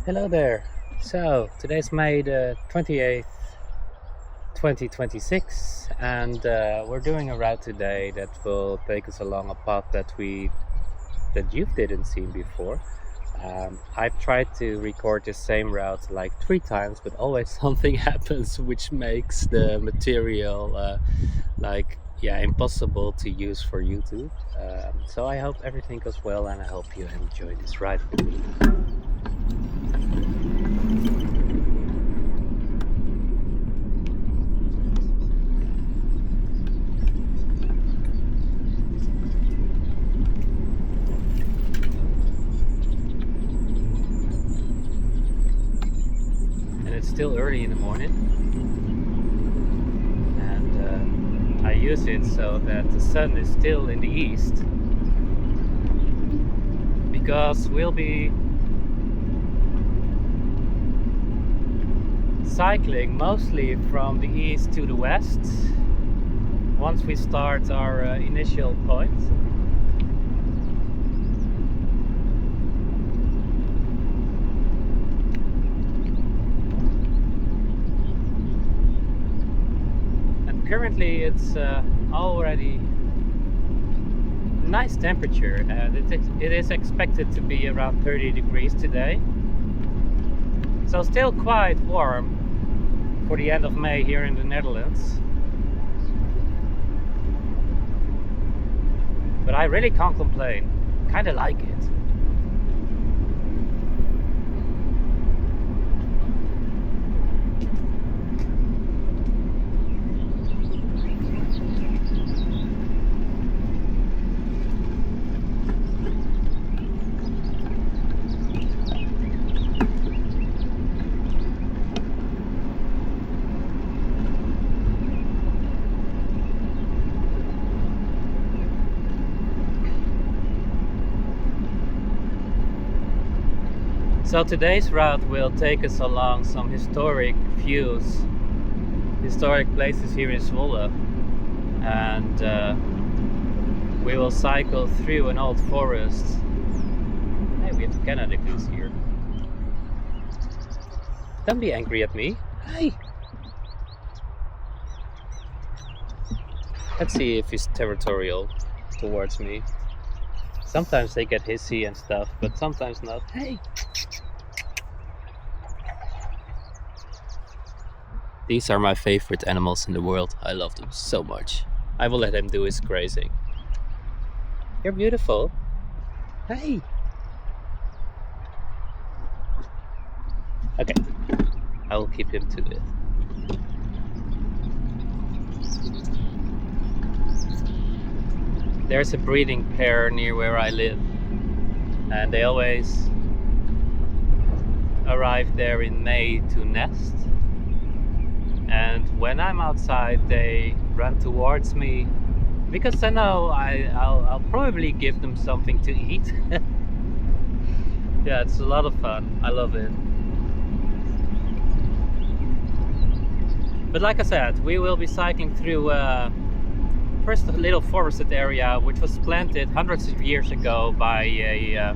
Hello there. So today's May the 28th, 2026, and we're doing a route today that will take us along a path that you didn't see before. I've tried to record the same route like 3 times, but always something happens which makes the material impossible to use for YouTube. So I hope everything goes well, and I hope you enjoy this ride with me. It's still early in the morning, and I use it so that the sun is still in the east, because we'll be cycling mostly from the east to the west once we start our initial point. Currently it's already nice temperature, and it is expected to be around 30 degrees today, so still quite warm for the end of May here in the Netherlands. But I really can't complain, kinda like it. So today's route will take us along some historic views, historic places here in Zwolle, and we will cycle through an old forest. Hey, we have Canada goose here. Don't be angry at me. Hey! Let's see if he's territorial towards me. Sometimes they get hissy and stuff, but sometimes not. Hey! These are my favorite animals in the world. I love them so much. I will let him do his grazing. You're beautiful. Hey! Okay, I will keep him to it. There's a breeding pair near where I live, and they always arrive there in May to nest. And when I'm outside, they run towards me because I know I'll probably give them something to eat. Yeah, it's a lot of fun. I love it. But like I said, we will be cycling through first a little forested area which was planted hundreds of years ago by a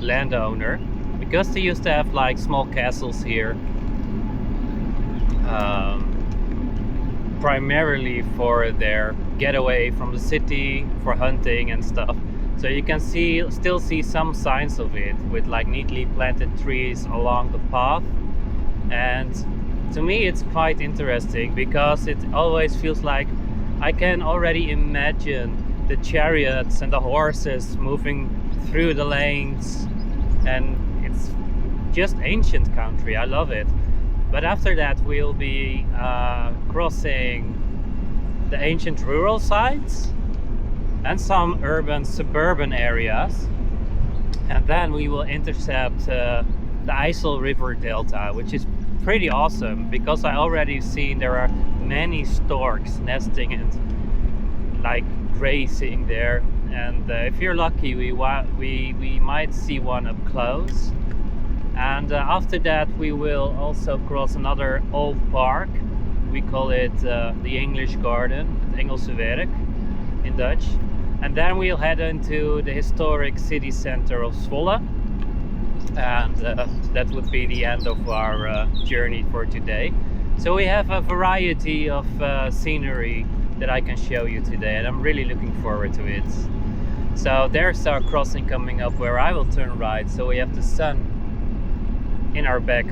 landowner, because they used to have like small castles here, primarily for their getaway from the city, for hunting and stuff. So you can still see some signs of it with like neatly planted trees along the path. And to me it's quite interesting because it always feels like I can already imagine the chariots and the horses moving through the lanes, and it's just ancient country. I love it. But after that we'll be crossing the ancient rural sites and some urban suburban areas, and then we will intercept the IJssel River Delta, which is pretty awesome because I already seen there are many storks nesting and like grazing there, and if you're lucky we might see one up close. And after that we will also cross another old park. We call it the English Garden, het Engelse Werk in Dutch. And then we'll head into the historic city center of Zwolle. and that would be the end of our journey for today. So we have a variety of scenery that I can show you today, and I'm really looking forward to it. So there's our crossing coming up where I will turn right, so we have the sun in our back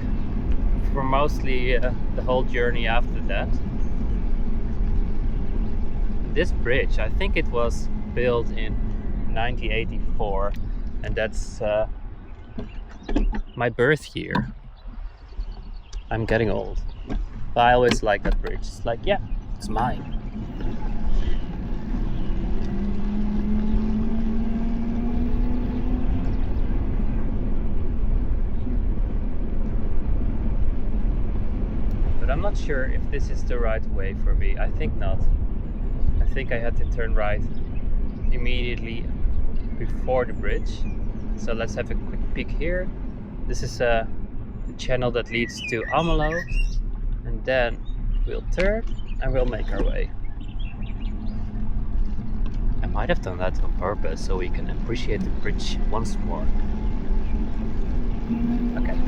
for mostly the whole journey after that. This bridge, I think it was built in 1984, and that's my birth year. I'm getting old, but I always like that bridge. It's like, yeah, it's mine. But I'm not sure if this is the right way for me. I think not. I think I had to turn right immediately before the bridge. So let's have a quick peek here. This is the channel that leads to Almelo, and then we'll turn and we'll make our way. I might have done that on purpose so we can appreciate the bridge once more. Okay.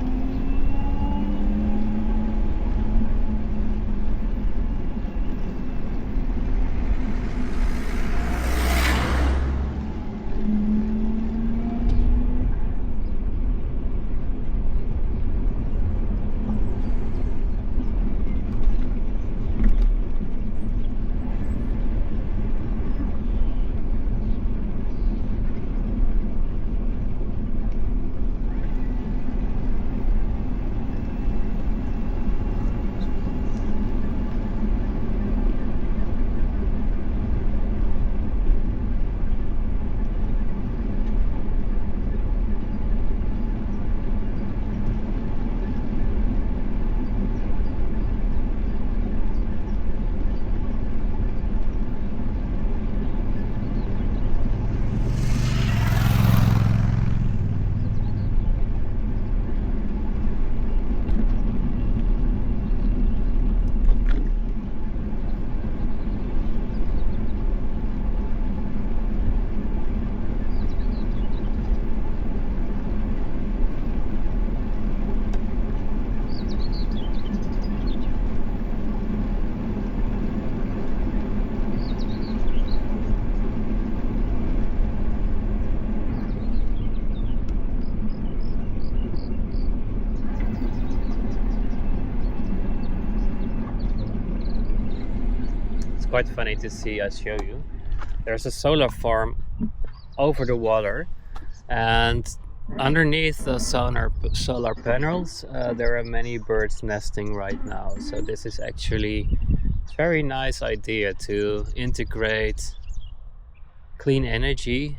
Quite funny to see. I show you, there's a solar farm over the water, and underneath the solar panels there are many birds nesting right now. So this is actually a very nice idea to integrate clean energy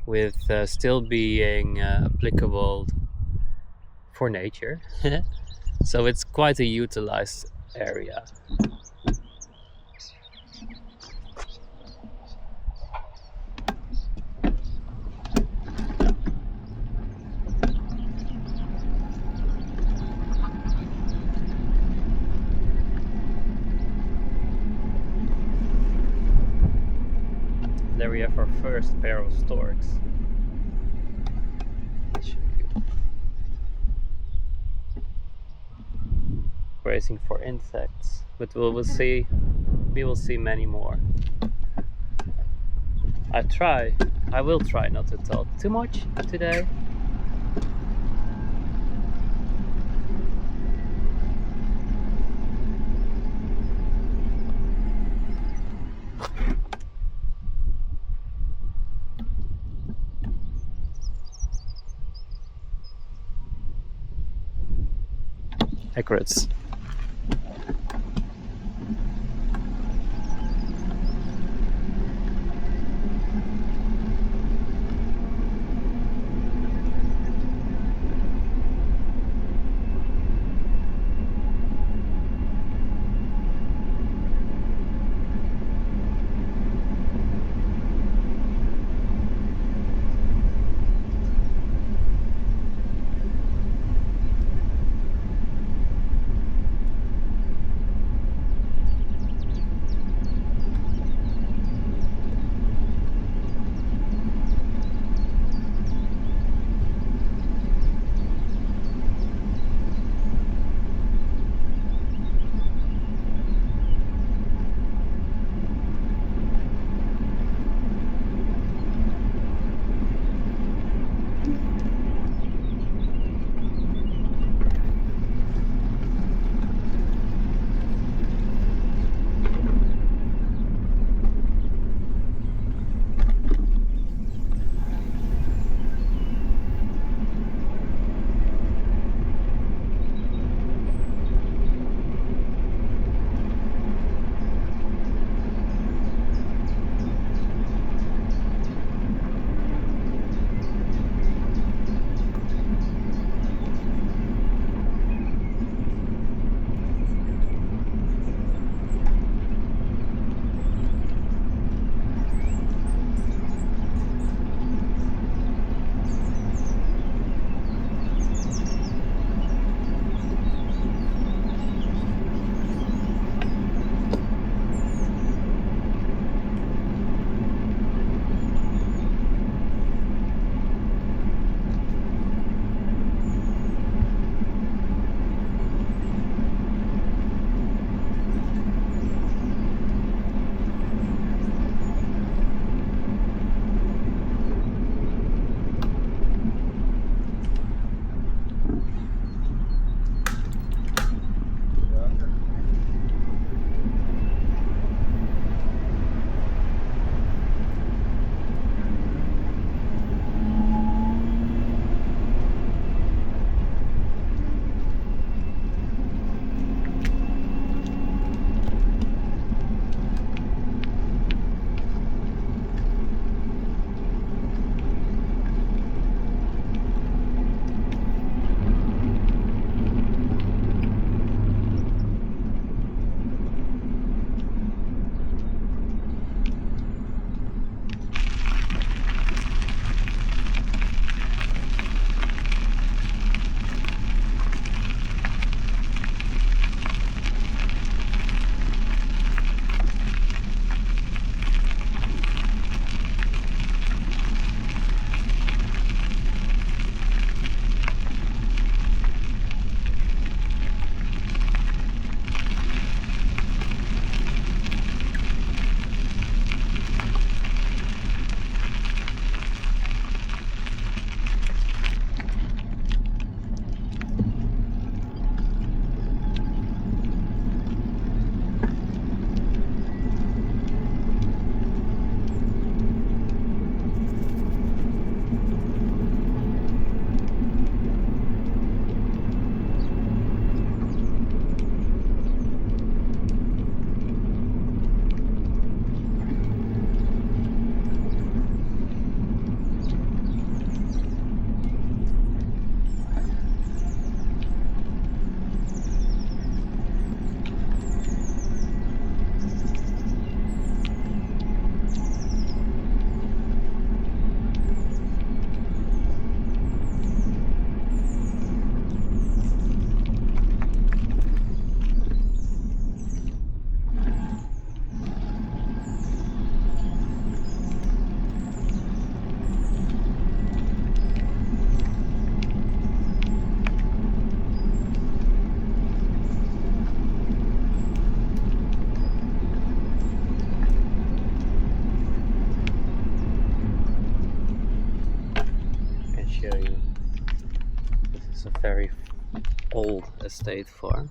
with still being applicable for nature. So it's quite a utilized area. There we have our first pair of storks. Grazing for insects, but we will see many more. I will try not to talk too much today. Accurate. old estate farm.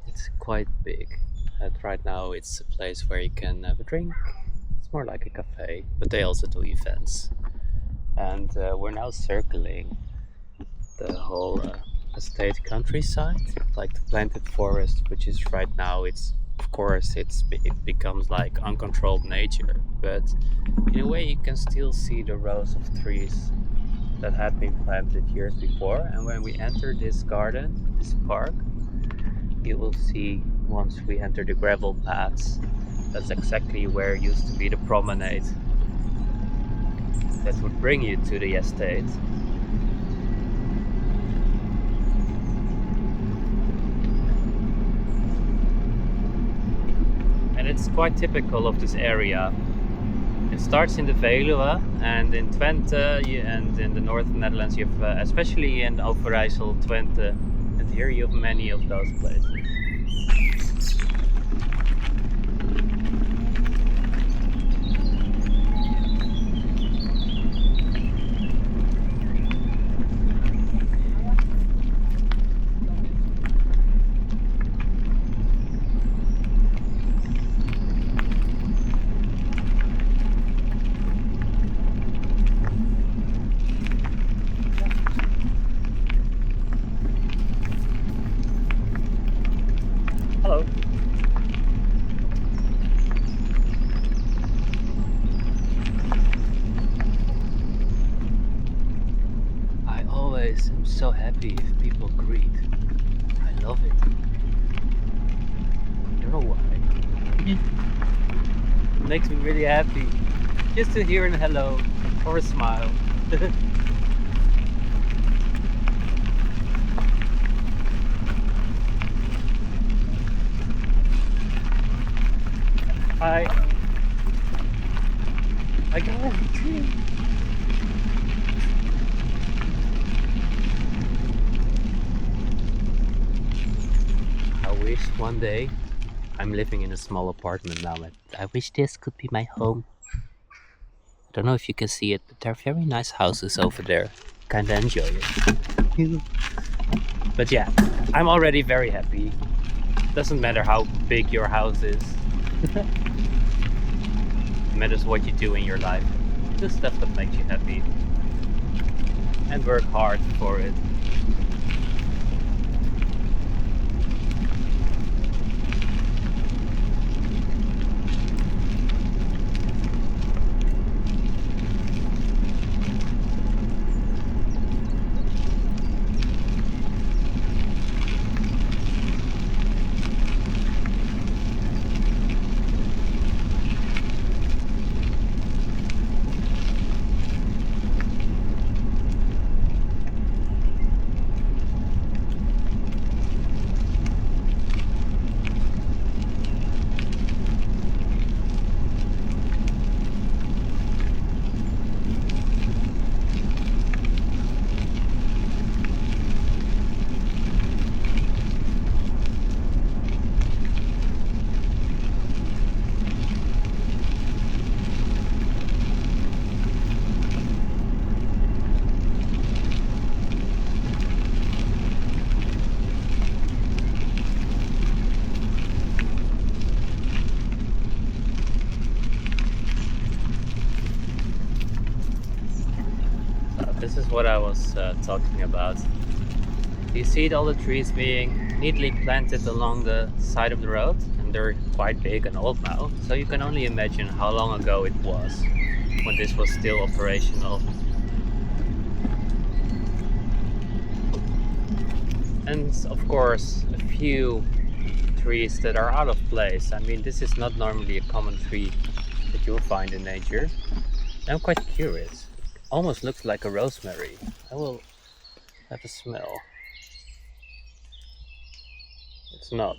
It's quite big. And right now it's a place where you can have a drink. It's more like a cafe, but they also do events. And we're now circling the whole estate countryside, like the planted forest, which is right now, it's of course it becomes like uncontrolled nature, but in a way you can still see the rows of trees that had been planted years before. And when we enter this garden, this park, you will see, once we enter the gravel paths, that's exactly where used to be the promenade that would bring you to the estate. And it's quite typical of this area. It starts in the Veluwe, and in Twente and in the northern Netherlands you have, especially in River IJssel, Twente, and here you have many of those places. Hello. I always am so happy if people greet. I love it. I don't know why. It makes me really happy just to hear a hello or a smile. I got a tree. I wish one day, I'm living in a small apartment now, but I wish this could be my home. I don't know if you can see it, but there are very nice houses over there. Kinda enjoy it. But yeah, I'm already very happy. Doesn't matter how big your house is. It matters what you do in your life. The stuff that makes you happy. And work hard for it. This is what I was talking about. You see all the trees being neatly planted along the side of the road, and they're quite big and old now, so you can only imagine how long ago it was when this was still operational. And of course a few trees that are out of place. I mean, this is not normally a common tree that you'll find in nature. I'm quite curious. Almost looks like a rosemary. I will have a smell. It's not.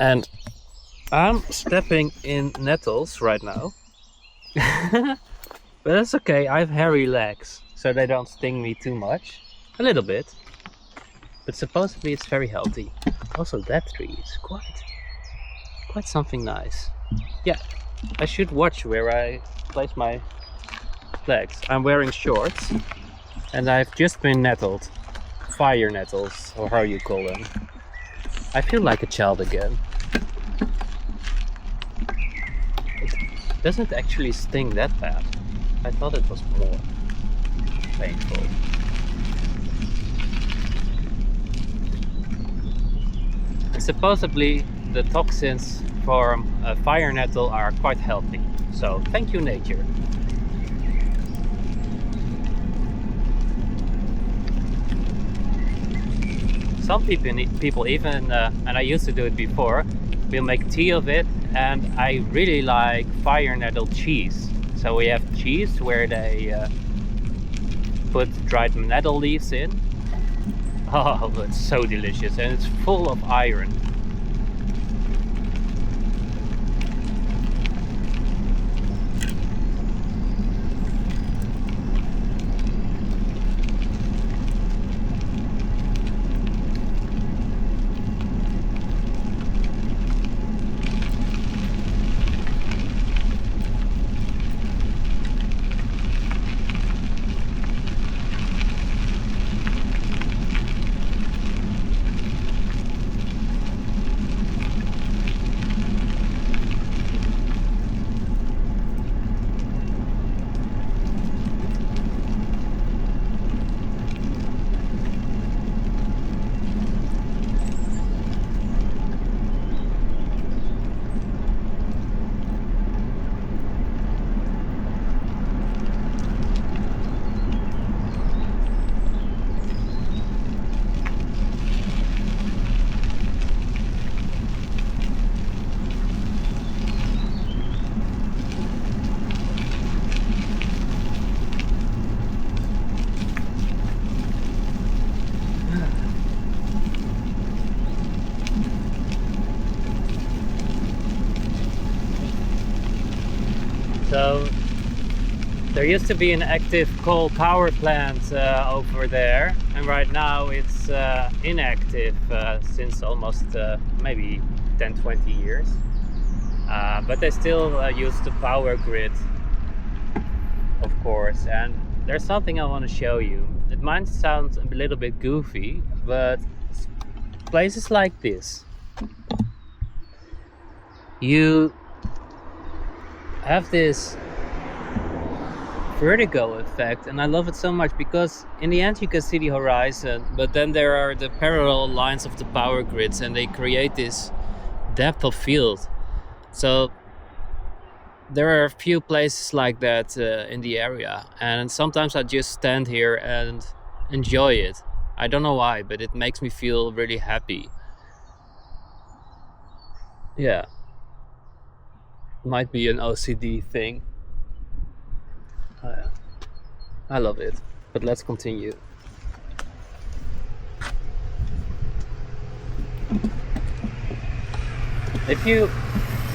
And I'm stepping in nettles right now. But that's okay, I have hairy legs, so they don't sting me too much. A little bit. But supposedly it's very healthy. Also that tree is quite something nice. Yeah, I should watch where I place my legs. I'm wearing shorts, And I've just been nettled. Fire nettles, or how you call them. I feel like a child again. It doesn't actually sting that bad. I thought it was more painful. And supposedly the toxins from a fire nettle are quite healthy. So thank you, nature. Some people even, and I used to do it before, will make tea of it, and I really like fire nettle cheese. So we have cheese where they put dried nettle leaves in. Oh, it's so delicious, and it's full of iron. So there used to be an active coal power plant over there, and right now it's inactive since almost maybe 10-20 years. But they still use the power grid, of course. And there's something I want to show you. It might sound a little bit goofy, but places like this, you have this vertigo effect, and I love it so much because in the end you can see the horizon, but then there are the parallel lines of the power grids, and they create this depth of field. So there are a few places like that in the area, and sometimes I just stand here and enjoy it. I don't know why, but it makes me feel really happy. Yeah, might be an OCD thing. I love it, but let's continue. If you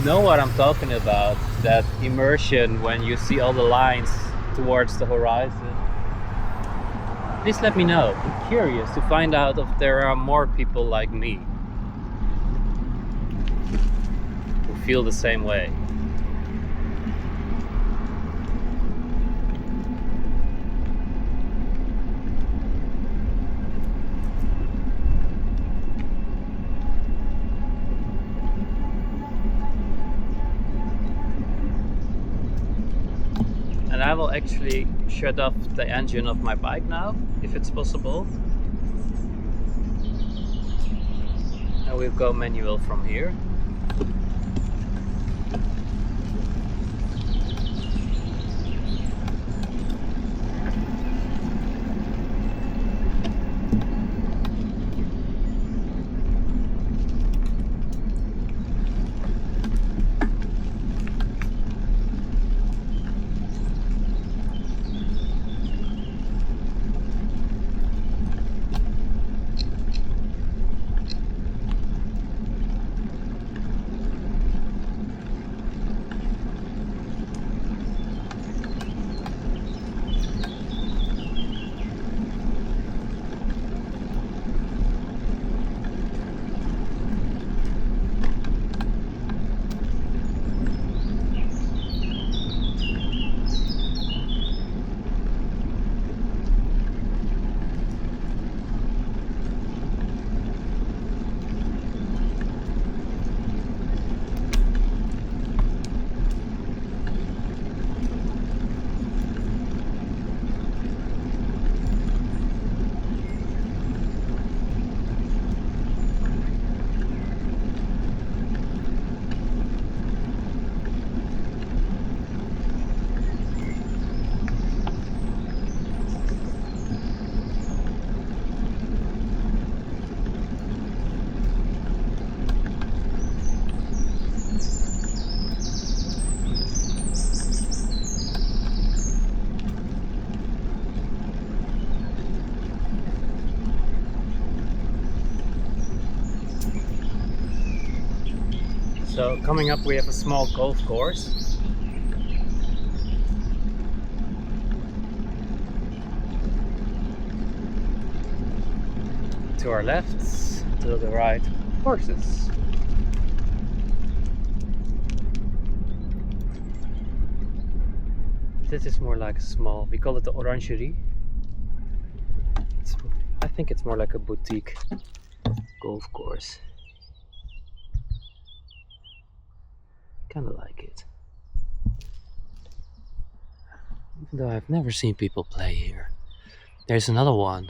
know what I'm talking about, that immersion when you see all the lines towards the horizon, please let me know. I'm curious to find out if there are more people like me who feel the same way. And I will actually shut off the engine of my bike now, if it's possible. And we'll go manual from here. So coming up we have a small golf course. To our left, to the right, horses. This is more like a small, we call it the orangerie. I think it's more like a boutique golf course. Kind of like it. Even though I've never seen people play here. There's another one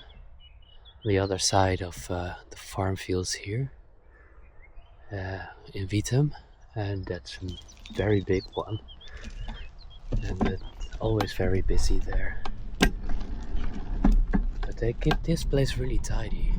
on the other side of the farm fields here. In Vitum. And that's a very big one. And it's always very busy there. But they keep this place really tidy.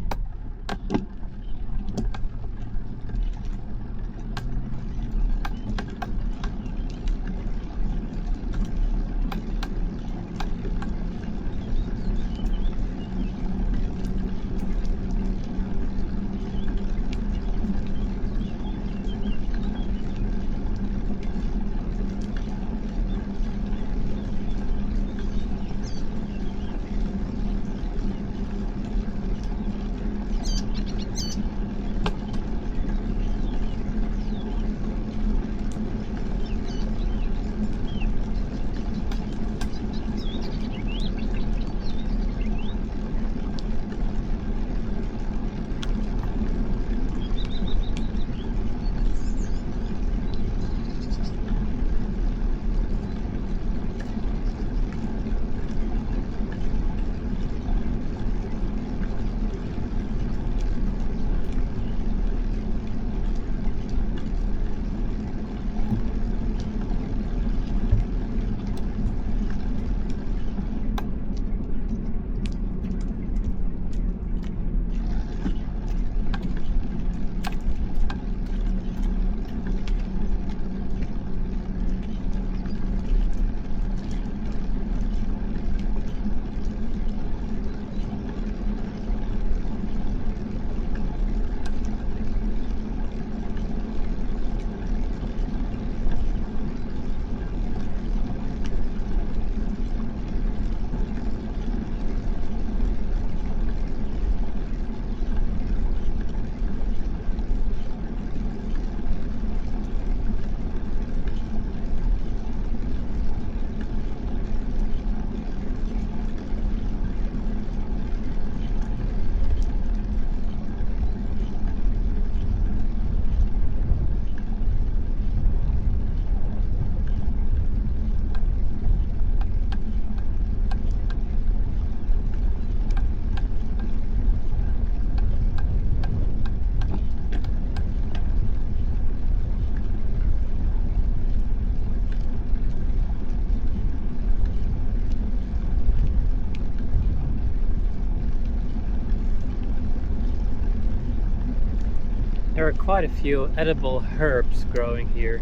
There are quite a few edible herbs growing here.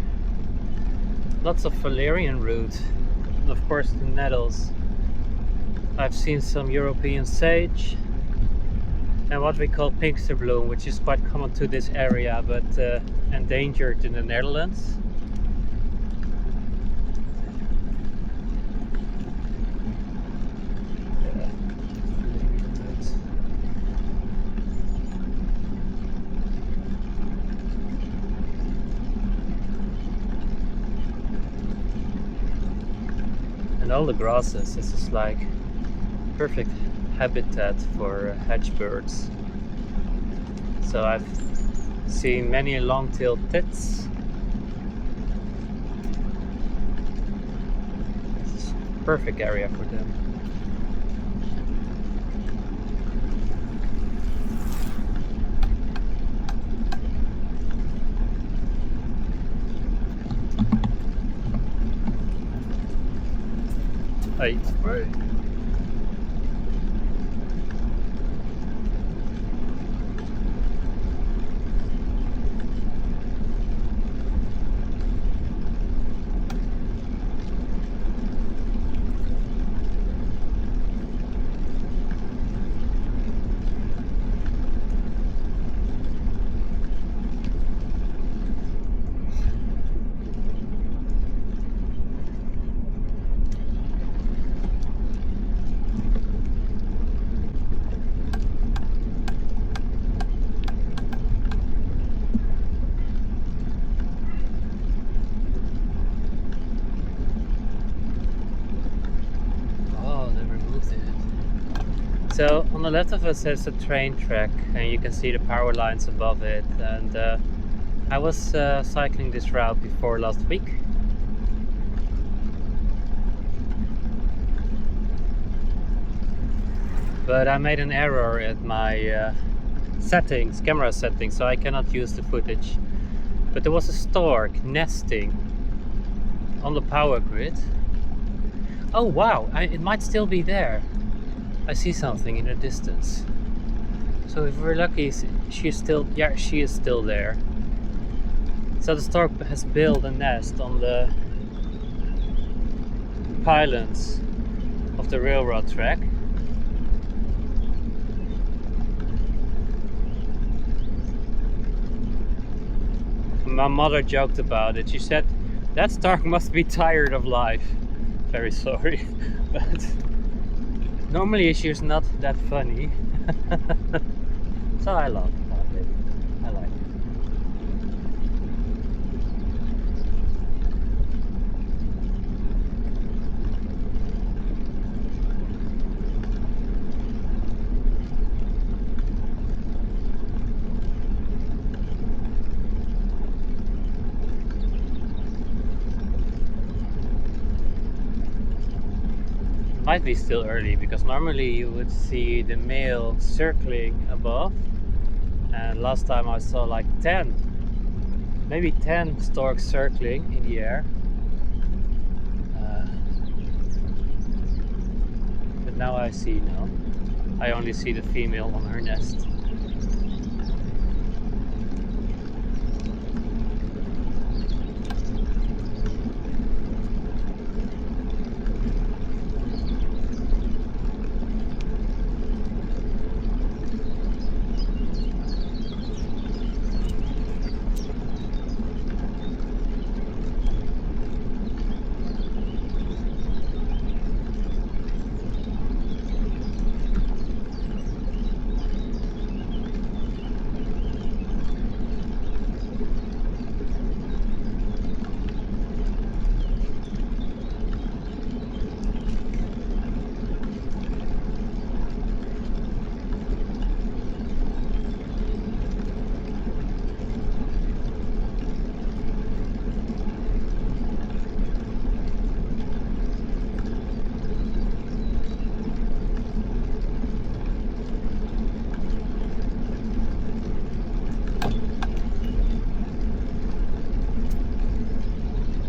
Lots of valerian root, and of course the nettles. I've seen some European sage and what we call pinksterbloem, which is quite common to this area but endangered in the Netherlands. And all the grasses, this is like perfect habitat for hedge birds. So I've seen many long-tailed tits. This is a perfect area for them. Hey, right. So on the left of us there's a train track, and you can see the power lines above it. And I was cycling this route before last week. But I made an error at my camera settings, so I cannot use the footage. But there was a stork nesting on the power grid. Oh wow, it might still be there. I see something in the distance. So if we're lucky, she is still there. So the stork has built a nest on the pylons of the railroad track. My mother joked about it. She said, that stork must be tired of life. Very sorry, but normally she's not that funny. So I love it. I like it. Might be still early, because normally you would see the male circling above, and last time I saw like 10, maybe 10 storks circling in the air. But now I only see the female on her nest.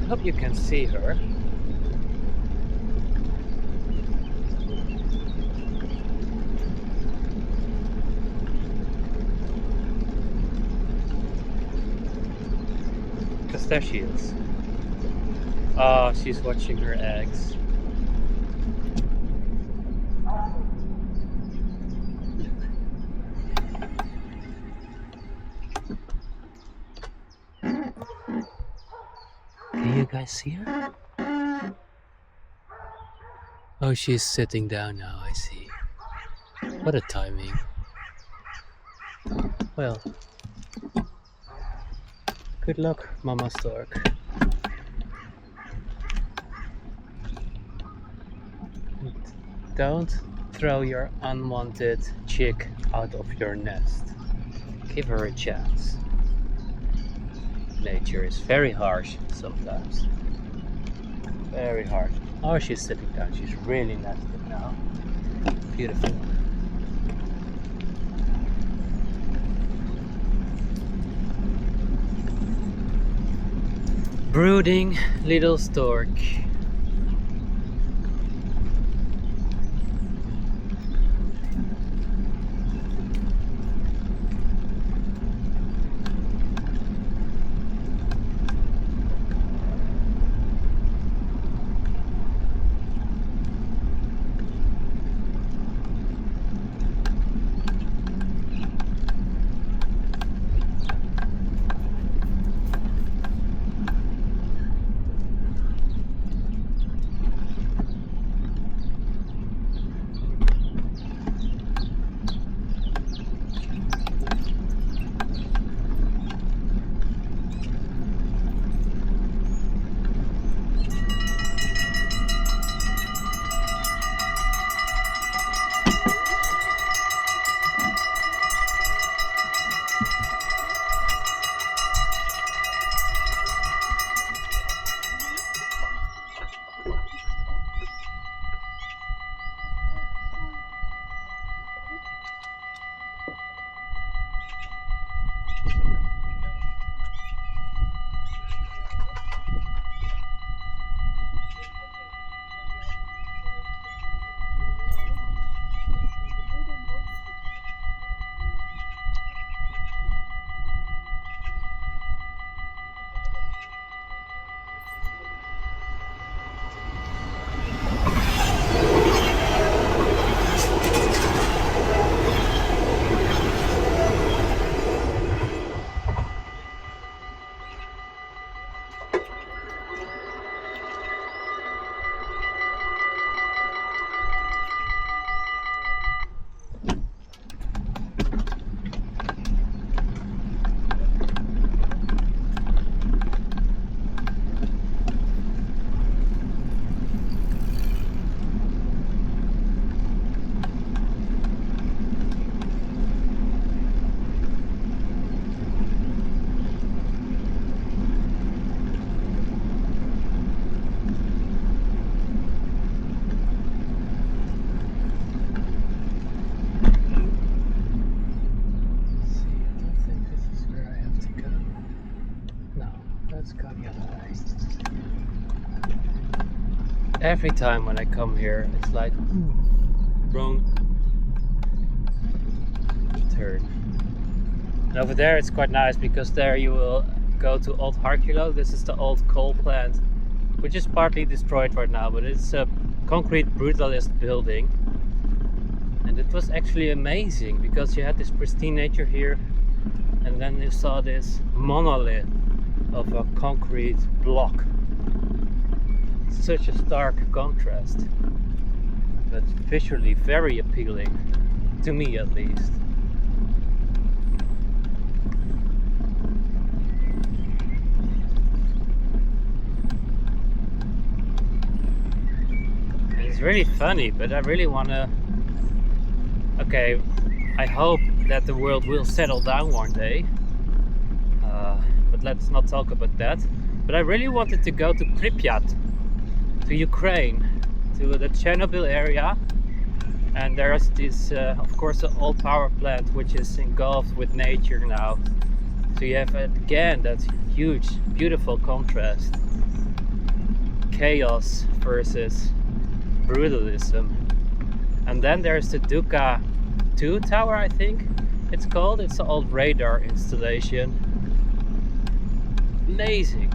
I hope you can see her. Because there she is. Oh, she's watching her eggs. Can you guys see her? Oh, she's sitting down now, I see. What a timing. Well, good luck, Mama Stork. Don't throw your unwanted chick out of your nest. Give her a chance. Nature is very harsh sometimes. Very harsh. Oh, she's sitting down. She's really nested now. Beautiful. Brooding little stork. Every time when I come here, it's like wrong turn. And over there it's quite nice because there you will go to Old Harkilo. This is the old coal plant, which is partly destroyed right now, but it's a concrete brutalist building. And it was actually amazing because you had this pristine nature here, and then you saw this monolith of a concrete block. Such a stark contrast, but visually very appealing, to me at least. And it's really funny, but I really wanna... Okay, I hope that the world will settle down one day, but let's not talk about that. But I really wanted to go to Pripyat, to Ukraine, to the Chernobyl area, and there's this of course an old power plant which is engulfed with nature now, so you have again that huge beautiful contrast, chaos versus brutalism. And then there's the Duka 2 tower, I think it's called. It's an old radar installation. Amazing.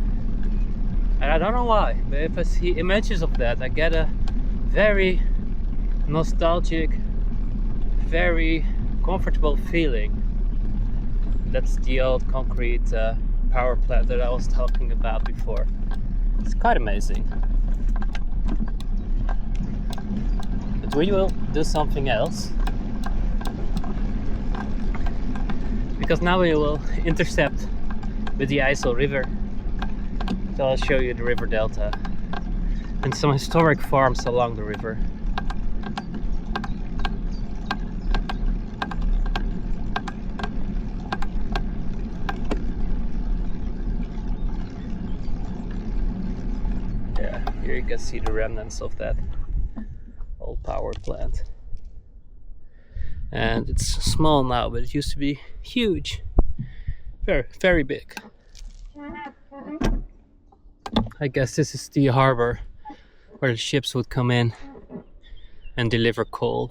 And I don't know why, but if I see images of that, I get a very nostalgic, very comfortable feeling. That's the old concrete power plant that I was talking about before. It's quite amazing. But we will do something else, because now we will intercept with the IJssel River. So I'll show you the river delta and some historic farms along the river. Yeah, here you can see the remnants of that old power plant. And it's small now, but it used to be huge. Very, very big. I guess this is the harbor where the ships would come in and deliver coal.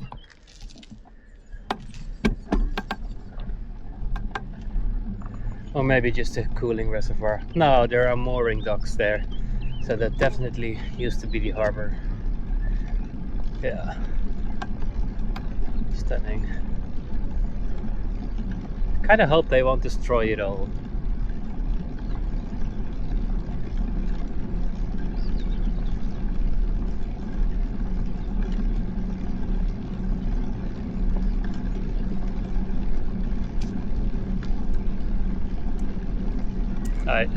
Or maybe just a cooling reservoir. No, there are mooring docks there. So that definitely used to be the harbor. Yeah. Stunning. Kinda hope they won't destroy it all. Alright.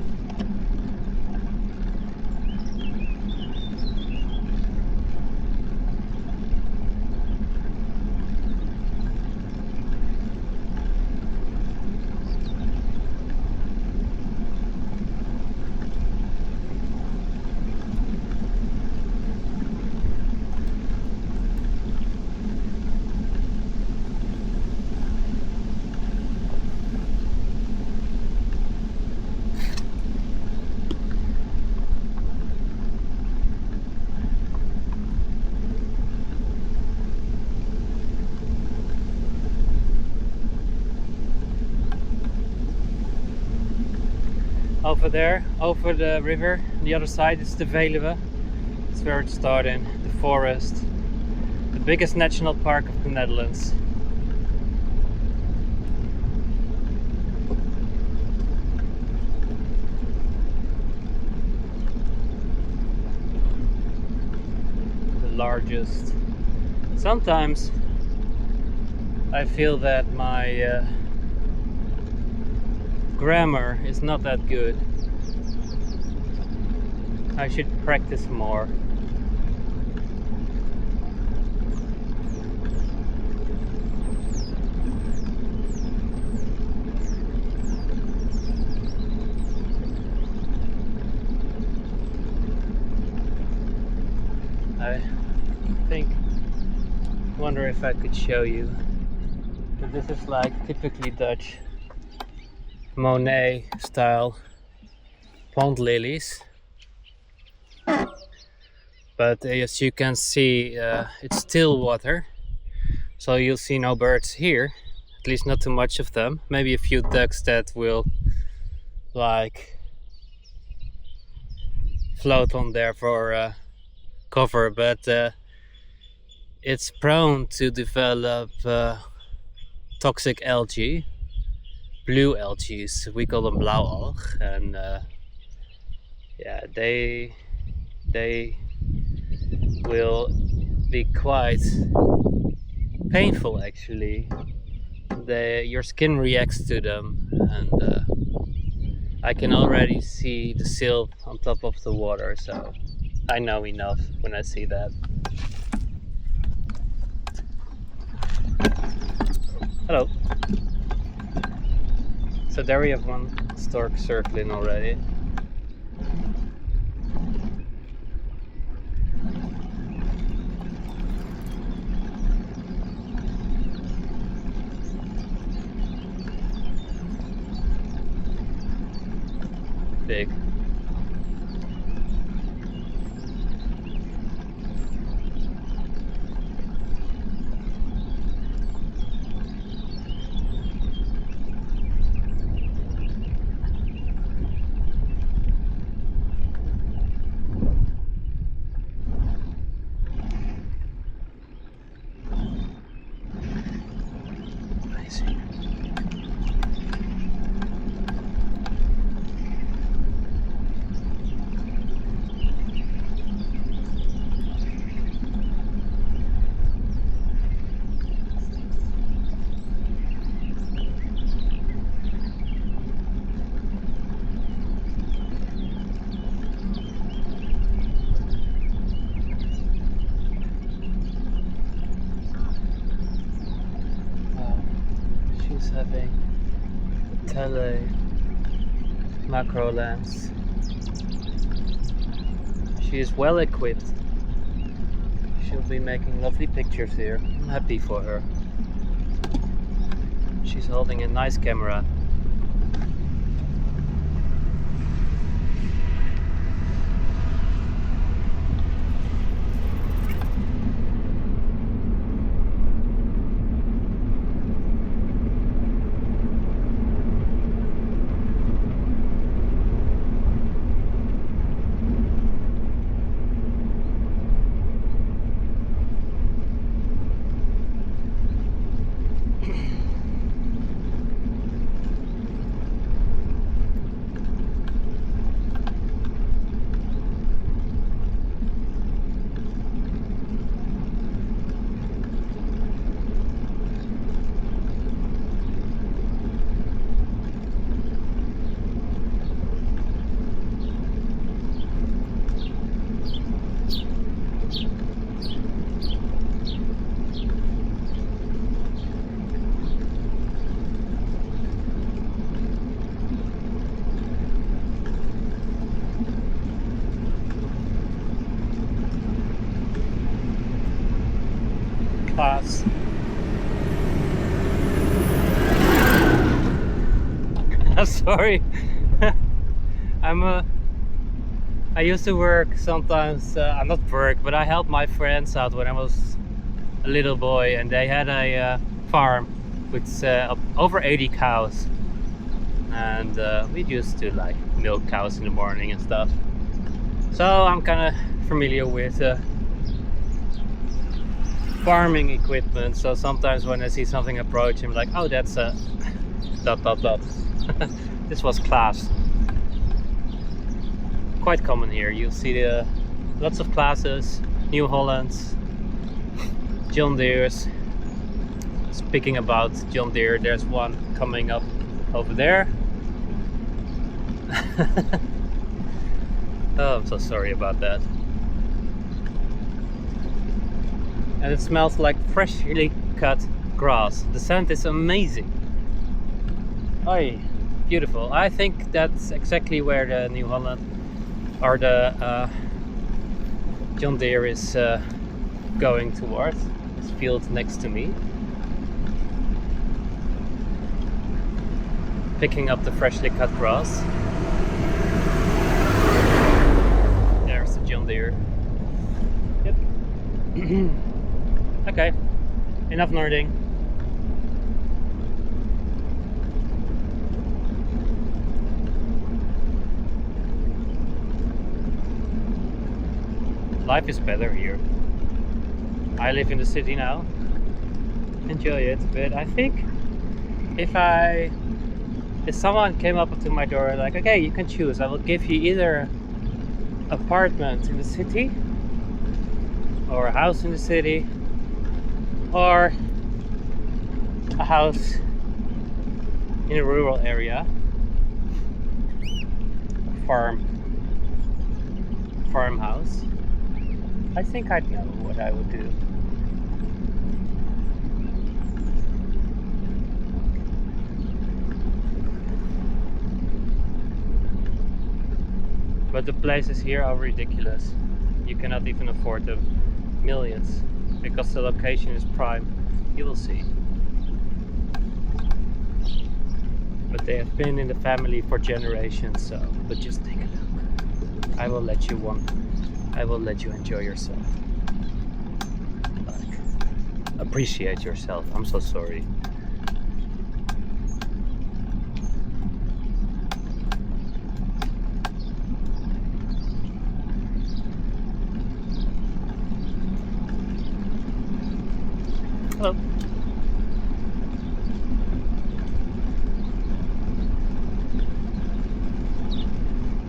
Over there, over the river, on the other side is the Veluwe. It's where it started, the forest, the biggest national park of the Netherlands. The largest. Sometimes I feel that my grammar is not that good. I should practice more. I wonder if I could show you. But this is like typically Dutch Monet style pond lilies. But as you can see, it's still water, so you'll see no birds here, at least not too much of them. Maybe a few ducks that will like float on there for cover, but it's prone to develop toxic algae, blue algae, we call them blauwalg, and yeah, they will be quite painful actually. Your skin reacts to them, and I can already see the silt on top of the water, so I know enough when I see that. Hello. So there we have one stork circling already. Big. Amazing. She's having a tele macro lens. She is well equipped. She'll be making lovely pictures here. I'm happy for her. She's holding a nice camera. Class. I'm sorry. I used to work sometimes, not work, but I helped my friends out when I was a little boy, and they had a farm with over 80 cows, and we used to like milk cows in the morning and stuff. So I'm kind of familiar with farming equipment, so sometimes when I see something approach, I'm like, oh, that's a dot dot dot. This was class. Quite common here. You'll see lots of classes, New Hollands, John Deere's. Speaking about John Deere, there's one coming up over there. Oh, I'm so sorry about that. And it smells like freshly cut grass. The scent is amazing. Oh, beautiful. I think that's exactly where the New Holland or the John Deere is going towards. This field next to me. Picking up the freshly cut grass. There's the John Deere. Okay, enough nerding. Life is better here. I live in the city now. Enjoy it, but I think if someone came up to my door like, okay, you can choose, I will give you either apartment in the city or a house in the city or a house in a rural area, a farmhouse, I think I'd know what I would do. But the places here are ridiculous. You cannot even afford them. Millions. Because the location is prime. You will see. But they have been in the family for generations, so. But just take a look. I will let you enjoy yourself. Like, appreciate yourself. I'm so sorry. Hello.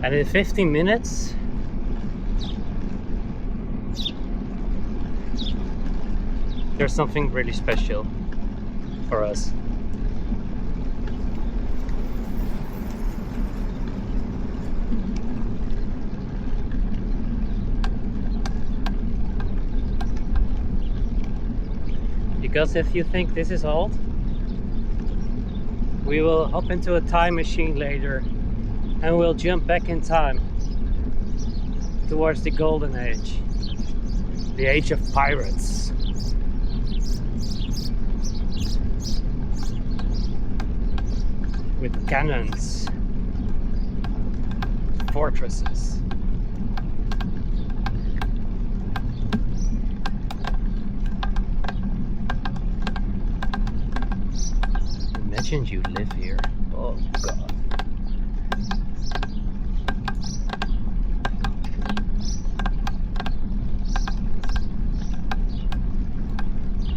And in 15 minutes, there's something really special for us. Because if you think this is old, we will hop into a time machine later and we'll jump back in time towards the golden age, the age of pirates. With cannons, fortresses. Imagine you live here. Oh God.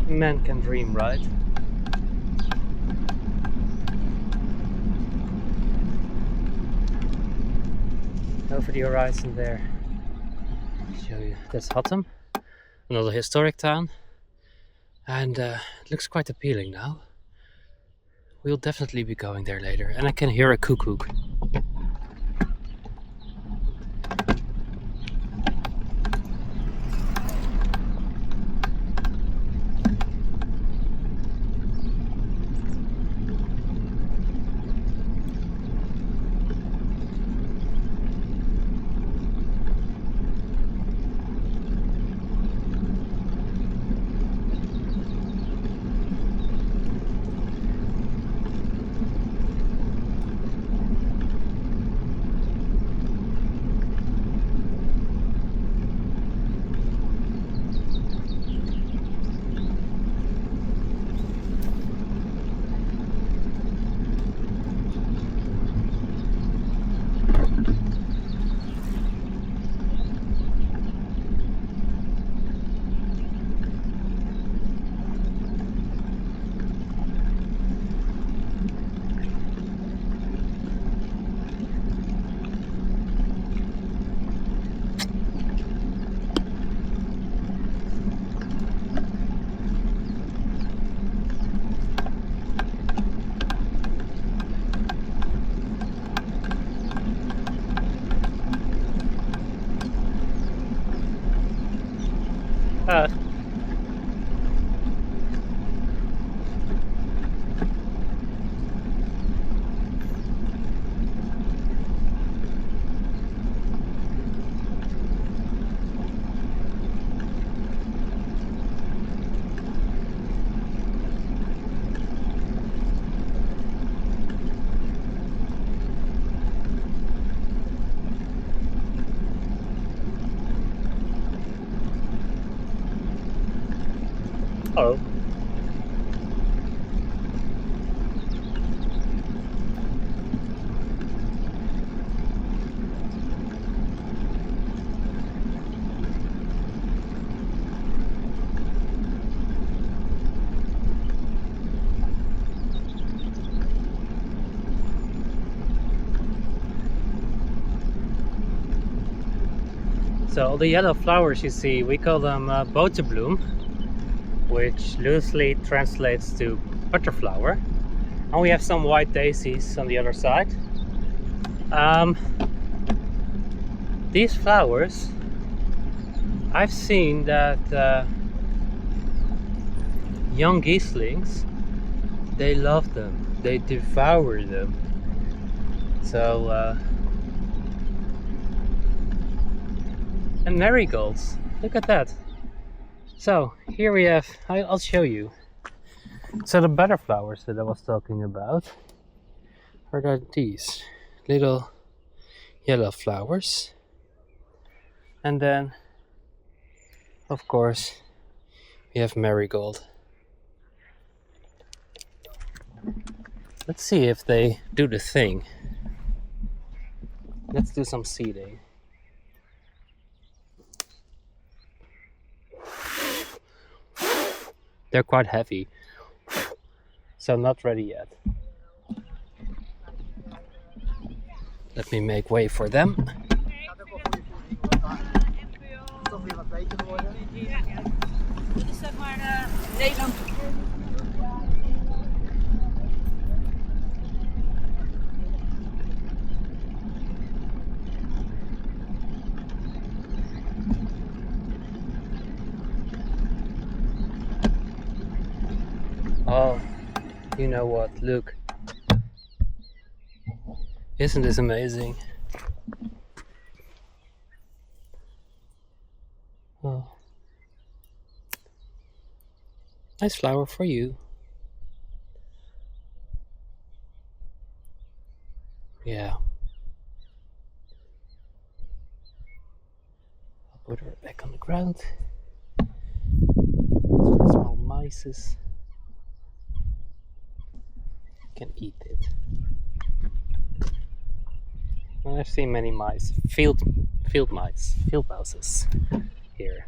Man can dream, right? Over the horizon there. Show you. That's Hattem, another historic town, and it looks quite appealing now. We'll definitely be going there later, and I can hear a cuckoo. Oh. So all the yellow flowers you see, we call them boterbloem, which loosely translates to butterflower. And we have some white daisies on the other side. These flowers, I've seen that young geeslings, they love them, they devour them. So and marigolds, look at that. So here we have, I'll show you. So the butterflowers that I was talking about are these little yellow flowers, and then of course we have marigold. Let's see if they do the thing. Let's do some seeding. They're quite heavy, so not ready yet. Let me make way for them. Oh, you know what? Look. Isn't this amazing? Oh. Nice flower for you. Yeah. I'll put her back on the ground. Small mice can eat it. Well, I've seen many mice, field mouses here.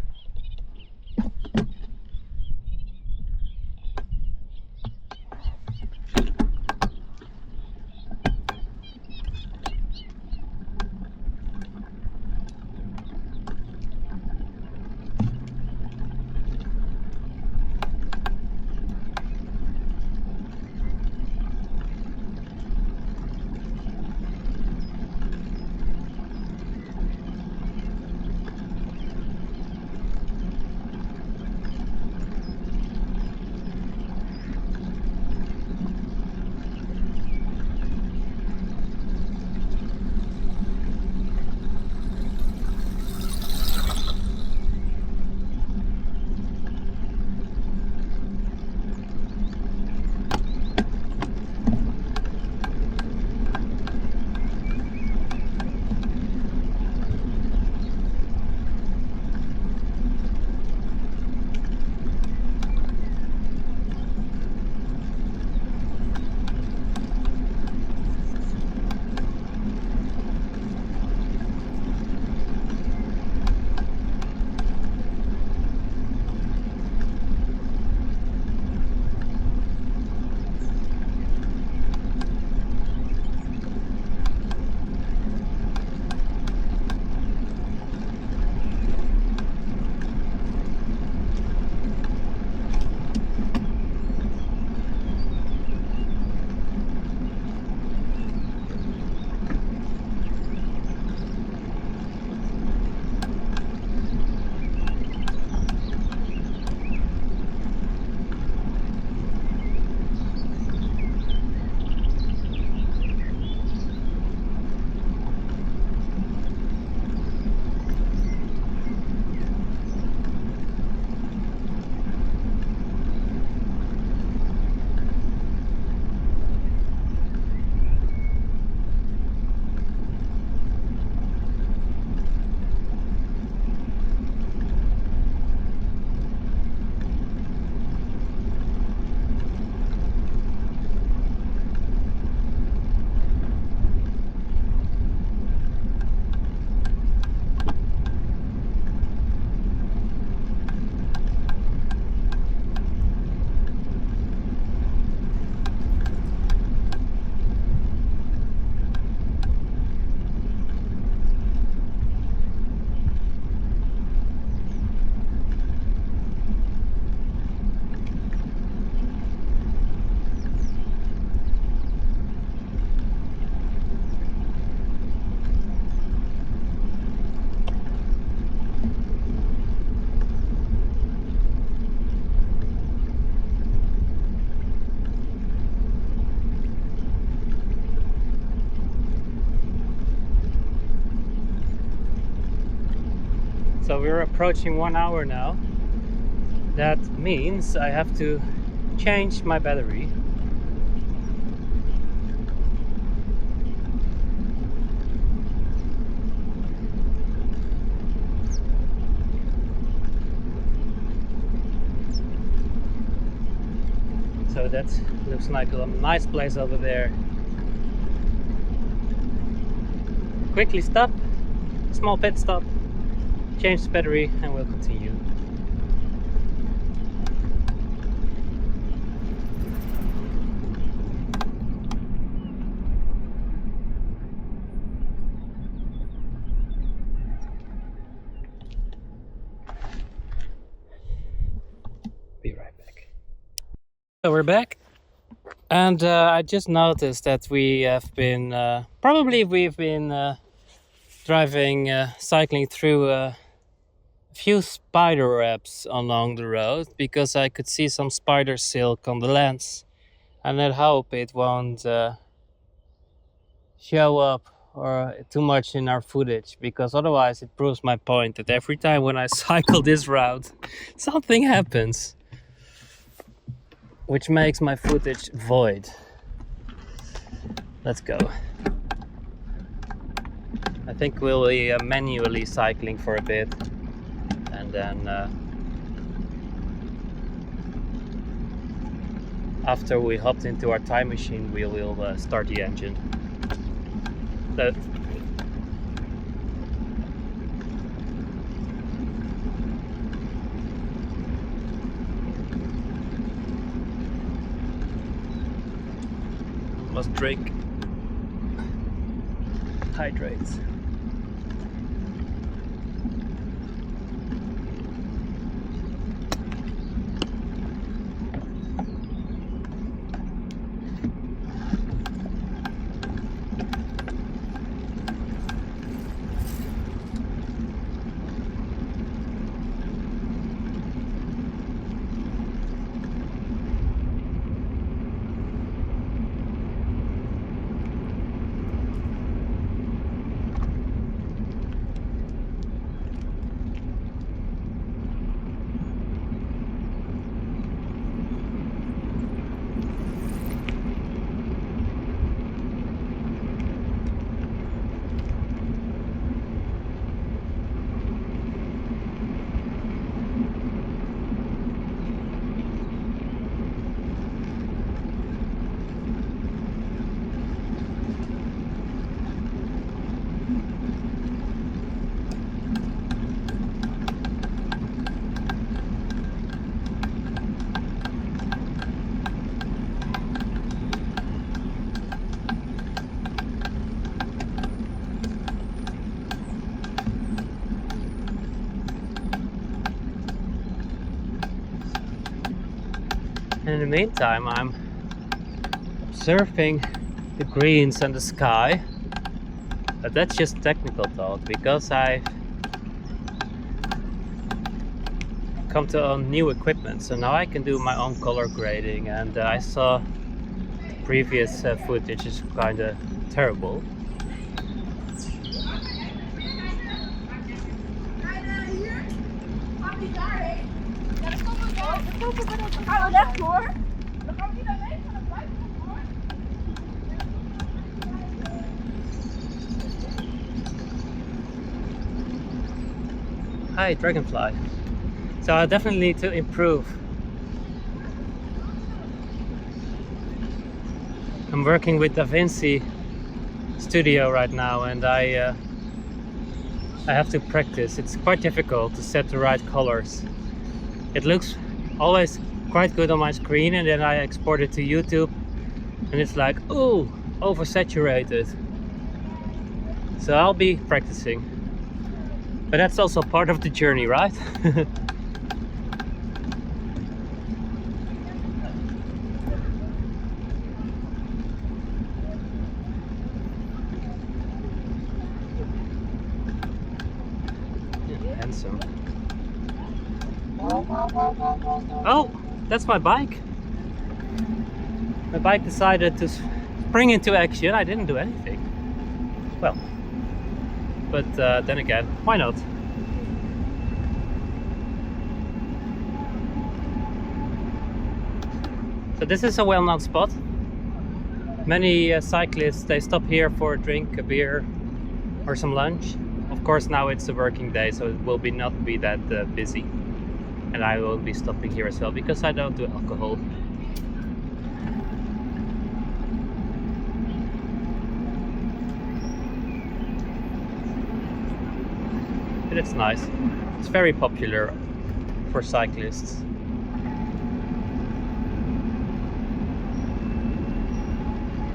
So we're approaching 1 hour now. That means I have to change my battery. So that looks like a nice place over there. Quickly stop, small pit stop, change the battery, and we'll continue. Be right back. So we're back, and I just noticed that we have been we've been cycling through a few spider webs along the road, because I could see some spider silk on the lens, and I hope it won't show up or too much in our footage, because otherwise it proves my point that every time when I cycle this route something happens which makes my footage void. Let's go. I think we'll be manually cycling for a bit, and then after we hopped into our time machine, we will start the engine. So, must drink, hydrate. In the meantime, I'm observing the greens and the sky, but that's just technical talk, because I've come to own new equipment, so now I can do my own color grading, and I saw the previous footage is kind of terrible. Gaan we rechtdoor? Dan gaan we niet alleen, maar dan blijven we voor. Hi, Dragonfly. So I definitely need to improve. I'm working with DaVinci Studio right now, and I have to practice. It's quite difficult to set the right colors. It looks always quite good on my screen, and then I export it to YouTube and it's like, ooh, oversaturated. So I'll be practicing, but that's also part of the journey, right? Yeah, handsome. Oh, that's my bike. My bike decided to spring into action. I didn't do anything. Well, but then again, why not? So this is a well-known spot. Many cyclists, they stop here for a drink, a beer or some lunch. Of course now it's a working day, so it will not be that busy. And I will be stopping here as well because I don't do alcohol. But it's nice. It's very popular for cyclists.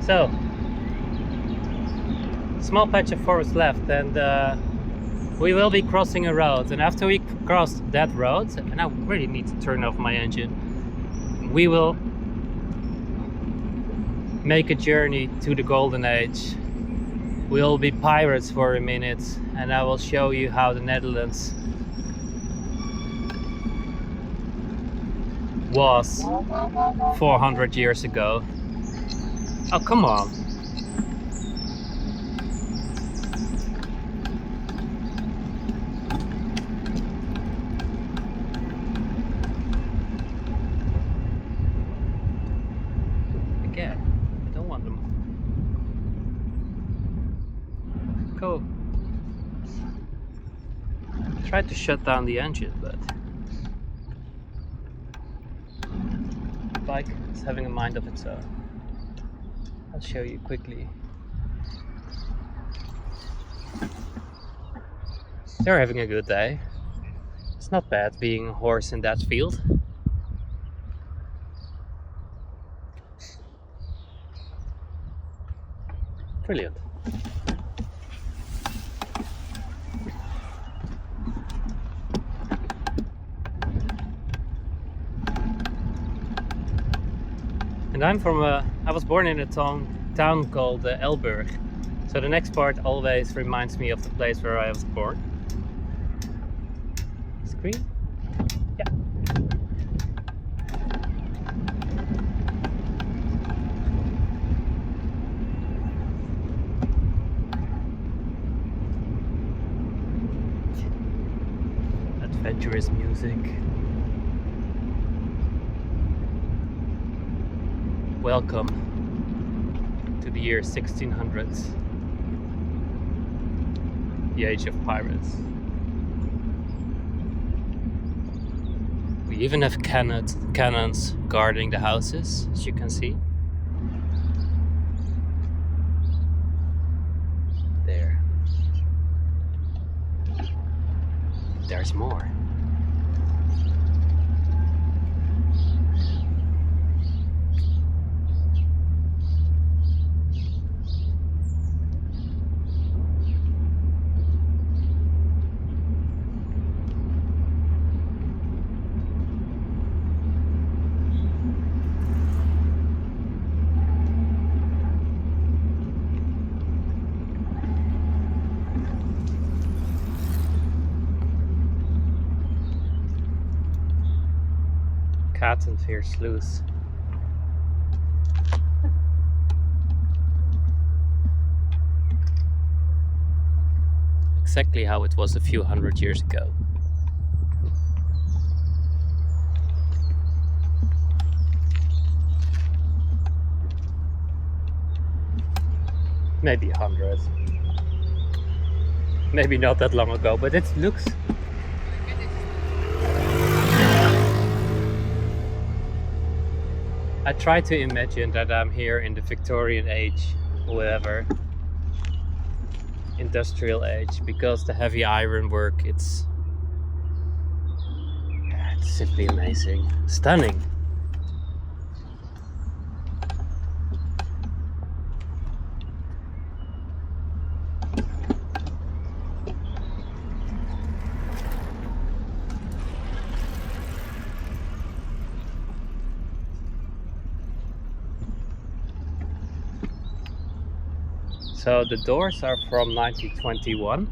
So, small patch of forest left, and we will be crossing a road. And after we cross that road, and I really need to turn off my engine, we will make a journey to the Golden Age. We'll be pirates for a minute, and I will show you how the Netherlands was 400 years ago. Oh, come on. Again, I don't want them. Cool. I tried to shut down the engine, but the bike is having a mind of its own. I'll show you quickly. They're having a good day. It's not bad being a horse in that field. Brilliant. And I was born in a town called Elburg. So the next part always reminds me of the place where I was born. Screen? Yeah. Adventurous music. Welcome to the year 1600s, the age of pirates. We even have cannons guarding the houses, as you can see. There's more. Katerveer sluice. Exactly how it was a few hundred years ago. Maybe 100. Maybe not that long ago, but it looks. I try to imagine that I'm here in the Victorian age, whatever, industrial age, because the heavy ironwork, it's simply amazing, stunning. So the doors are from 1921.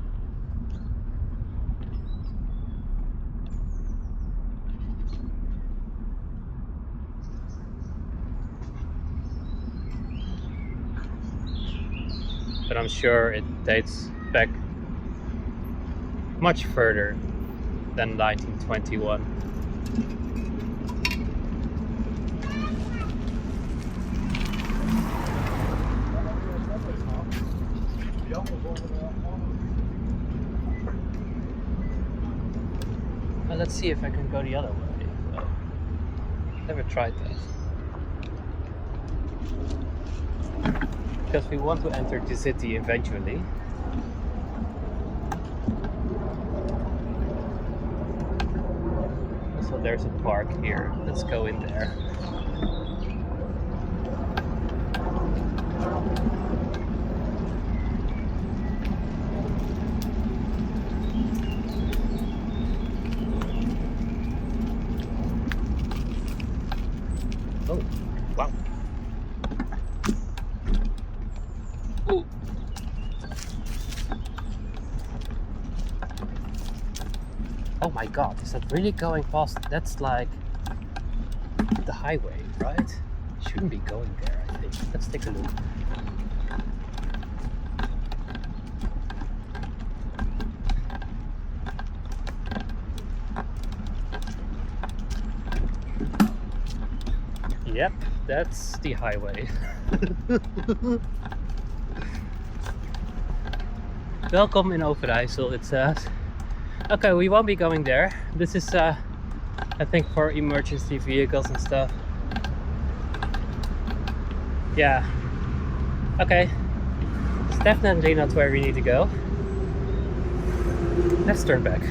But I'm sure it dates back much further than 1921. Let's see if I can go the other way. So, never tried that. Because we want to enter the city eventually. So there's a park here. Let's go in there. Oh, wow. Ooh. Oh my god, is that really going past? That's like the highway, right? Shouldn't be going there, I think. Let's take a look. Yep, that's the highway. Welcome in River IJssel, it says. Okay, we won't be going there. This is, I think, for emergency vehicles and stuff. Yeah. Okay. It's definitely not where we need to go. Let's turn back.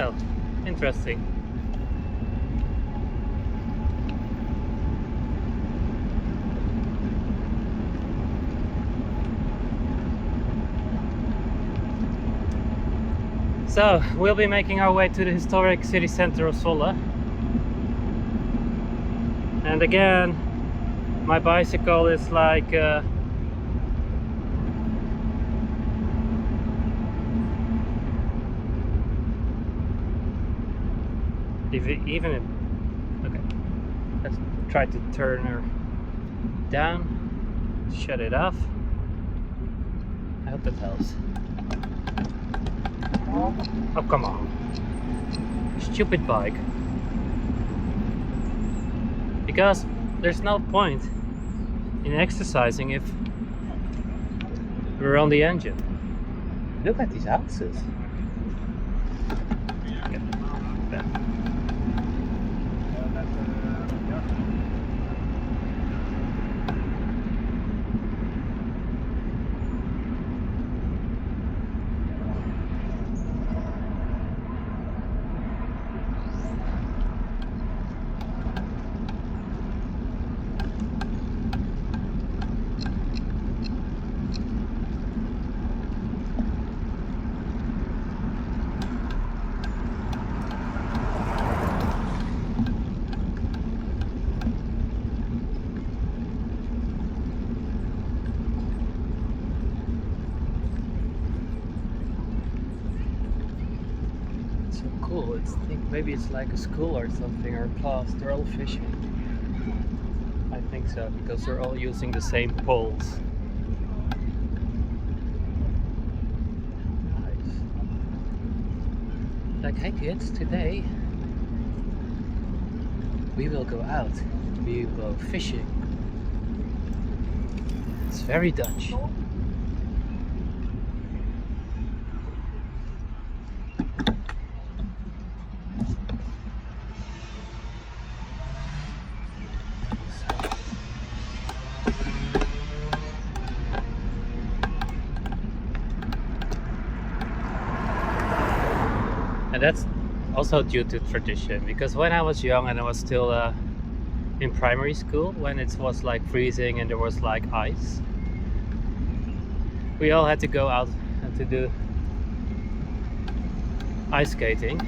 Oh, interesting. So, we'll be making our way to the historic city center of Zwolle. And again, my bicycle is like even okay, let's try to turn her down, shut it off. I hope that helps. Oh, come on, stupid bike. Because there's no point in exercising if we're on the engine. Look at these houses. Cool. I think maybe it's like a school or something, or a class. They're all fishing. I think so, because they're all using the same poles. Nice. Like, hey kids, today we will go out. We will go fishing. It's very Dutch. And that's also due to tradition, because when I was young and I was still in primary school, when it was like freezing and there was like ice, we all had to go out and to do ice skating.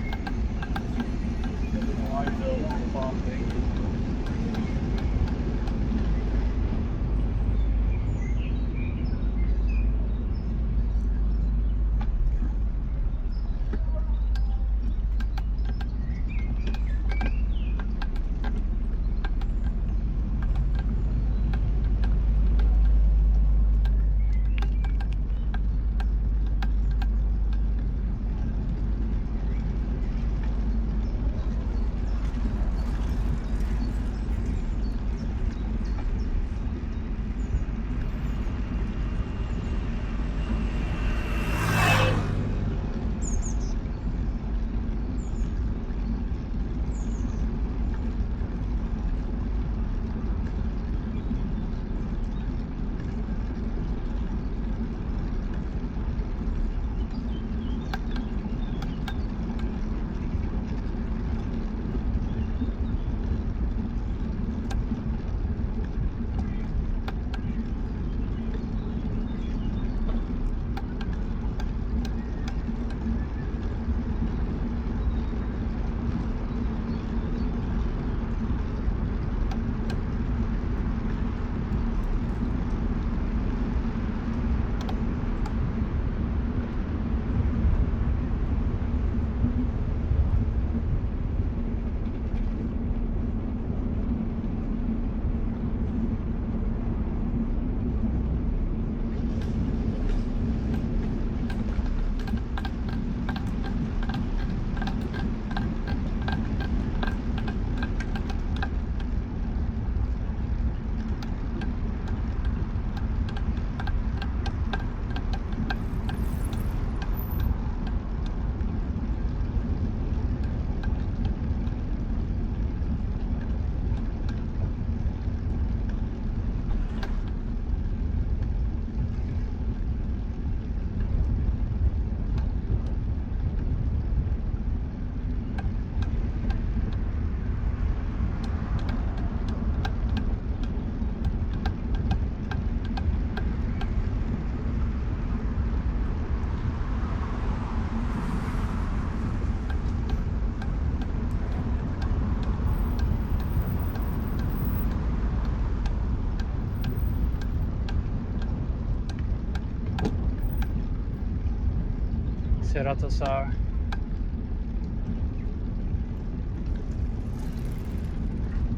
Ceratosaur.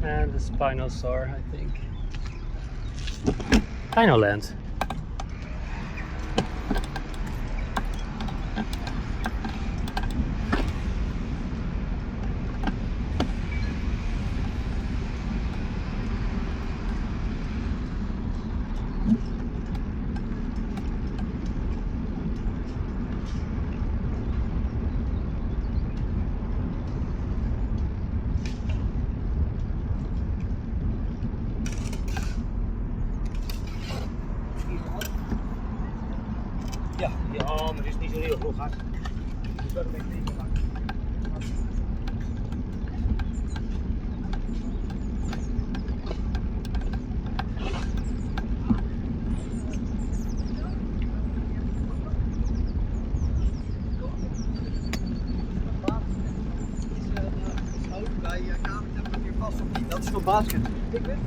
And the Spinosaur, I think. Dinoland. Ja, maar het is niet zo heel vroeg hard. Dus dat ben ik niet gemaakt. Bij kamertemperatuur vast of niet? Dat is voor basket. Ik weet het.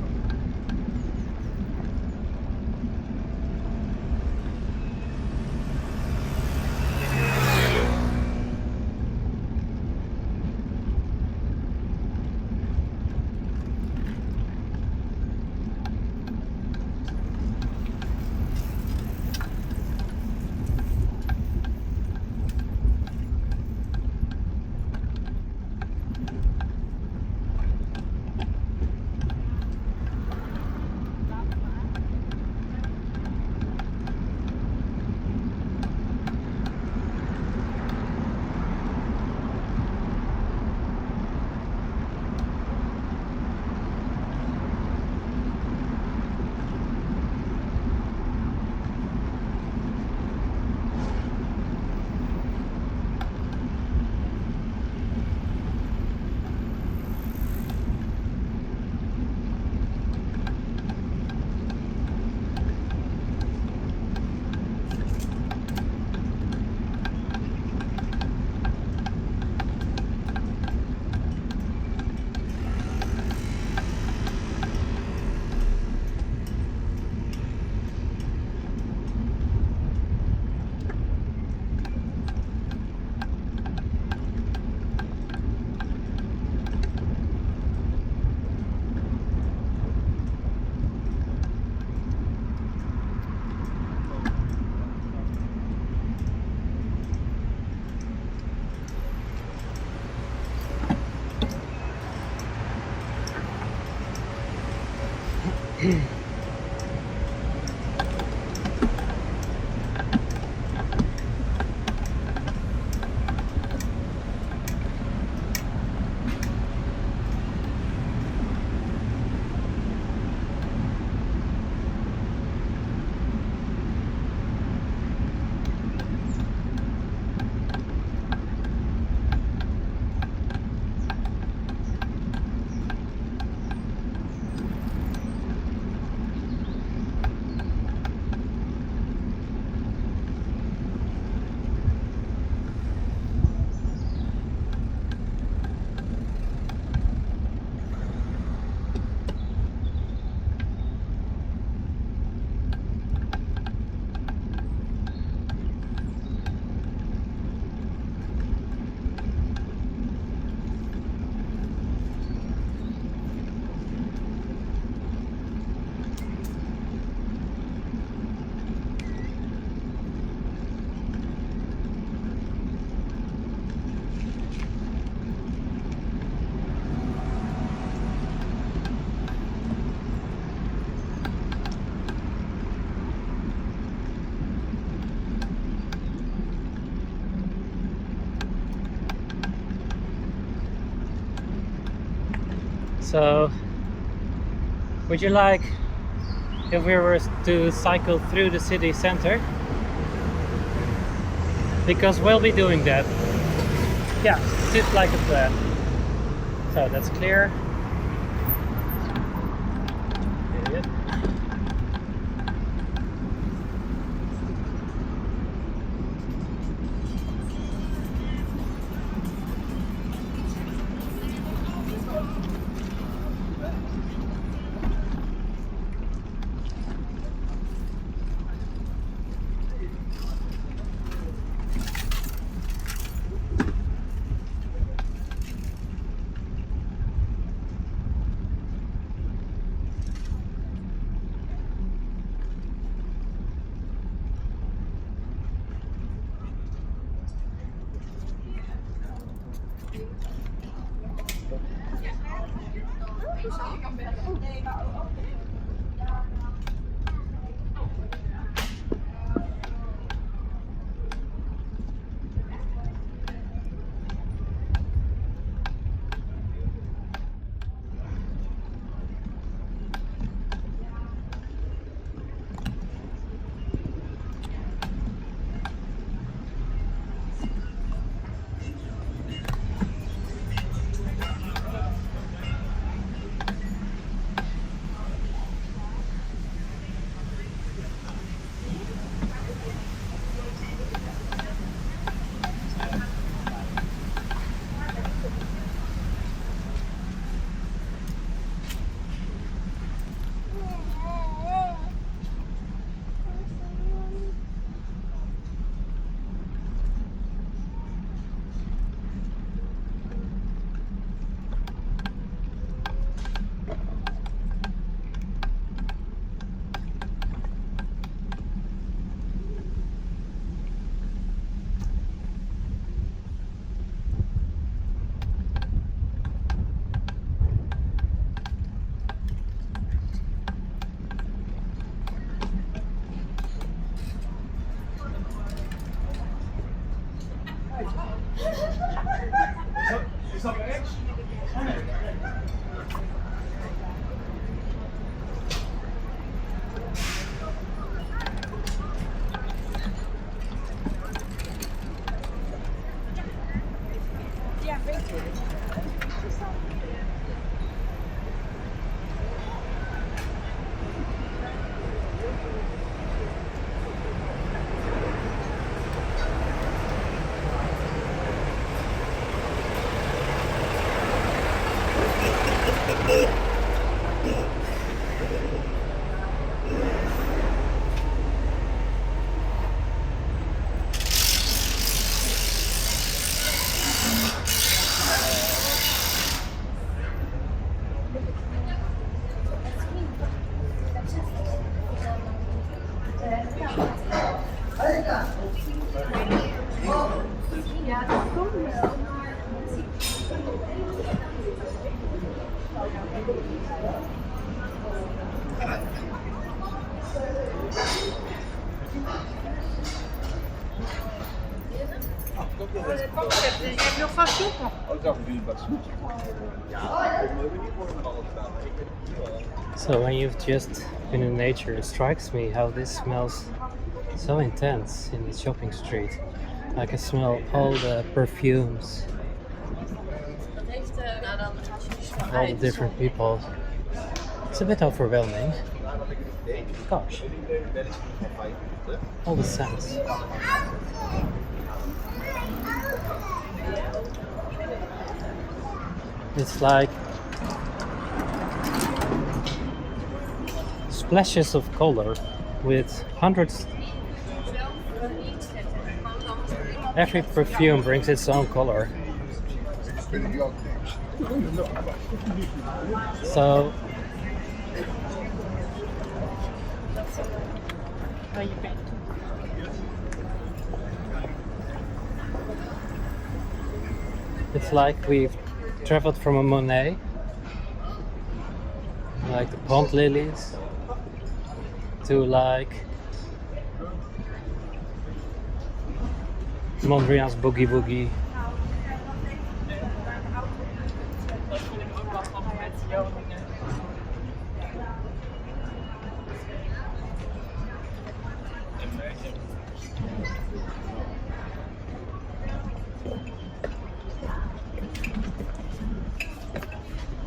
So, would you like if we were to cycle through the city center? Because we'll be doing that. Yeah, just like a plan. So that's clear. Idiot. Is dat rechts? Ja, weet je. Ja, dat komt wel. Je hebt nog vast soep. Oh, ik dacht dat jullie wat snoetje. Ja, ik moet niet worden met alles gedaan. Ik weet het niet wel. So when you've just been in nature, it strikes me how this smells so intense in the shopping street. I can smell all the perfumes, Dat heeft, nou dan als je dus wel all the different people. It's a bit overwhelming. Gosh, all the scents. It's like splashes of color with hundreds. Every perfume brings its own color. So it's like we've traveled from a Monet, like the pond lilies, to like Mondriaan's Boogie Boogie.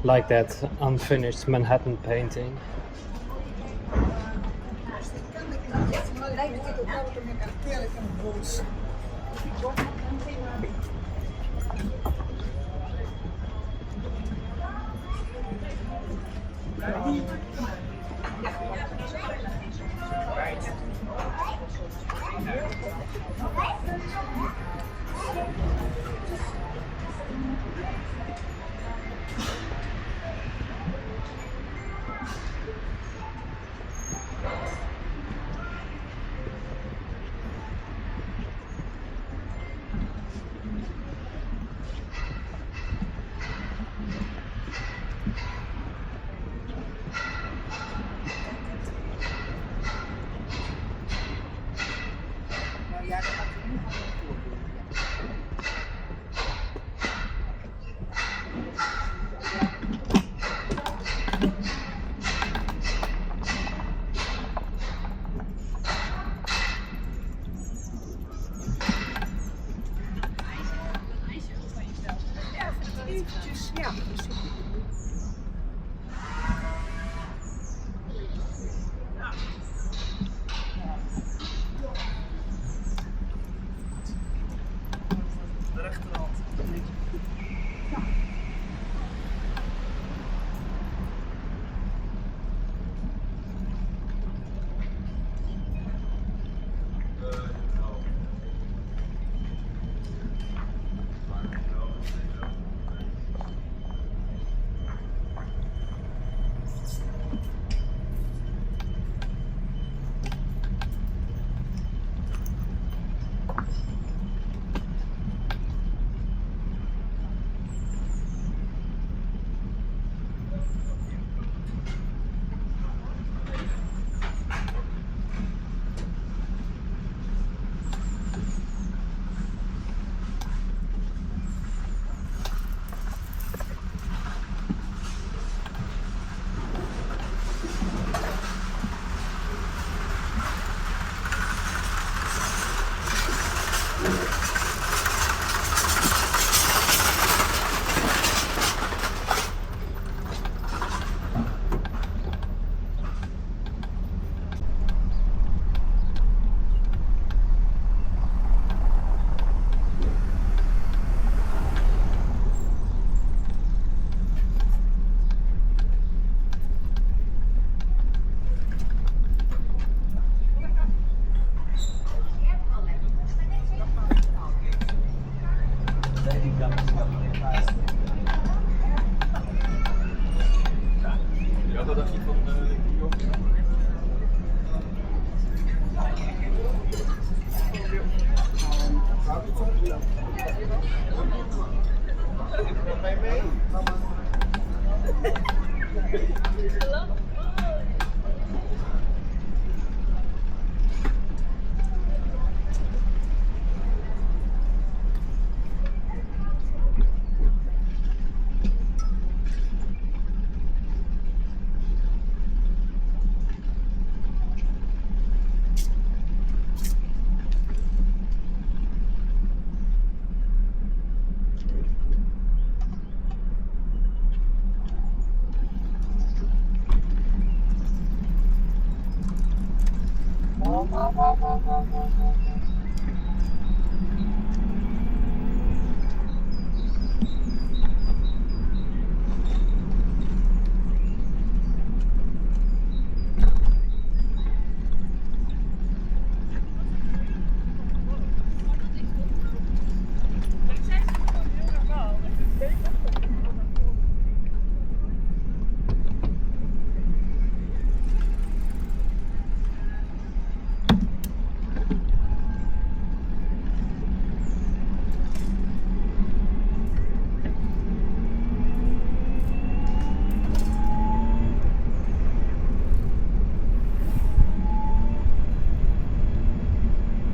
like that unfinished Manhattan painting.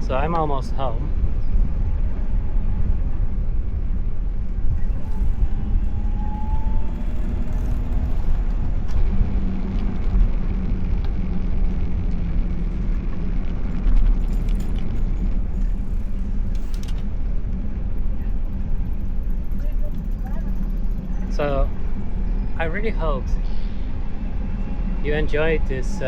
So I'm almost home. So I really hoped you enjoyed this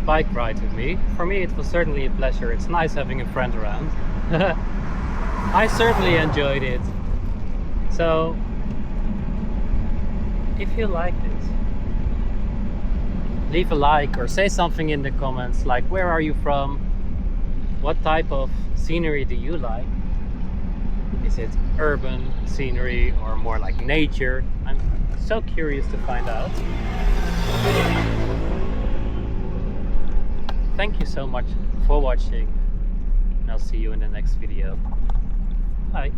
bike ride with me. For me it was certainly a pleasure. It's nice having a friend around. I certainly enjoyed it. So if you liked it, leave a like or say something in the comments, like where are you from? What type of scenery do you like? Is it urban scenery or more like nature? I'm so curious to find out. Thank you so much for watching, and I'll see you in the next video. Bye.